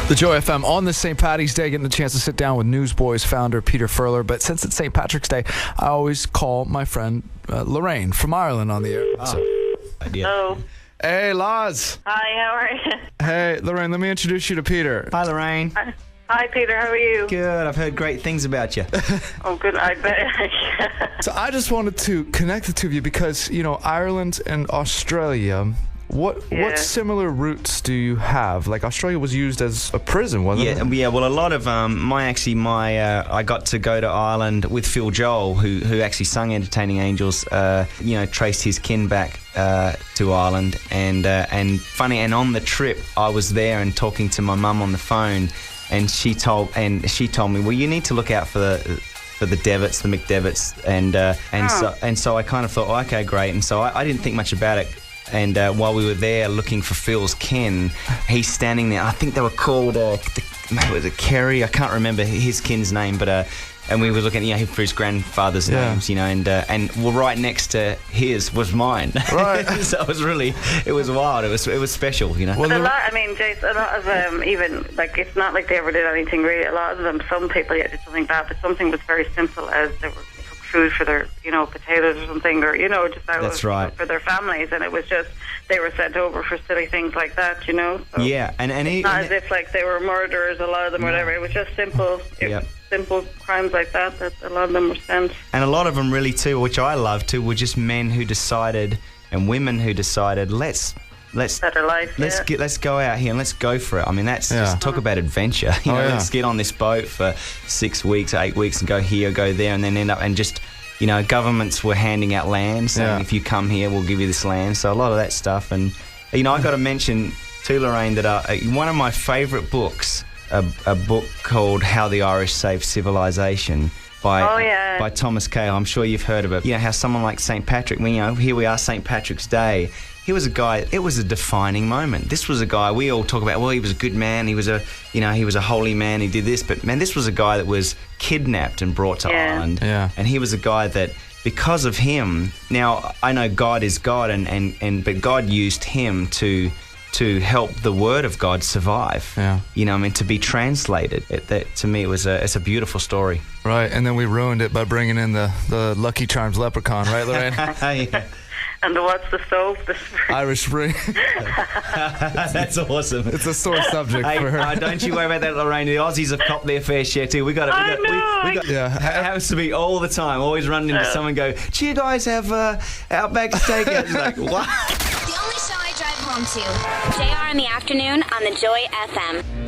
The Joy FM on this St. Paddy's Day, getting the chance to sit down with Newsboys founder Peter Furler. But since it's St. Patrick's Day, I always call my friend Lorraine from Ireland on the air. Hello. Hey, Laz. Hi, how are you? Hey, Lorraine, let me introduce you to Peter. Hi, Lorraine. Hi, Peter, how are you? Good. I've heard great things about you. Oh, good, I bet. So I just wanted to connect the two of you because, you know, Ireland and Australia, what similar roots do you have? Like, Australia was used as a prison, wasn't it? Yeah. Well, a lot of I got to go to Ireland with Phil Joel, who actually sung "Entertaining Angels." Traced his kin back to Ireland, and on the trip, I was there and talking to my mum on the phone, and she told me, well, you need to look out for the Devitts, the McDevitts, and so I kind of thought, oh, okay, great, and so I didn't think much about it. And while we were there looking for Phil's kin, he's standing there. I think they were called, was it Kerry? I can't remember his kin's name, but and we were looking, for his grandfather's names, and right next to his was mine. Right. So it was wild. It was special, Well, Jace, a lot of even like it's not like they ever did anything really. A lot of them, some people did something bad, but something was very simple as they took food for their, potatoes or something, or just out That's right. for their families, and it was just they were sent over for silly things like that, So yeah, and it's not as if like they were murderers, a lot of them, or whatever. It was just simple. Simple crimes like that a lot of them were sent. And a lot of them really too, which I love too, were just men who decided and women who decided let's better life. Let's go out here and let's go for it. I mean, that's just talk about adventure. Let's get on this boat for 6 weeks, 8 weeks, and go here, go there, and then end up and just governments were handing out land, saying if you come here, we'll give you this land. So a lot of that stuff, and I got to mention to Lorraine that one of my favourite books. A book called How the Irish Saved Civilization by Thomas Cahill. I'm sure you've heard of it. How someone like St. Patrick, here we are, St. Patrick's Day. He was a guy, it was a defining moment. This was a guy, we all talk about, well, he was a good man, he was a holy man, he did this, but man, this was a guy that was kidnapped and brought to Ireland. Yeah. And he was a guy that, because of him, now I know God is God, but God used him to help the word of God survive. Yeah. To be translated. To me, it's a beautiful story. Right, and then we ruined it by bringing in the Lucky Charms leprechaun, right, Lorraine? Yeah. And what's the stove? Irish Spring. That's awesome. It's a sore subject for her. Don't you worry about that, Lorraine. The Aussies have copped their fair share too. We got it. It has to be all the time. Always running into someone and go, do you guys have Outback Steakhouse? It's like, what? The only show I drive home to. JR in the afternoon on the Joy FM.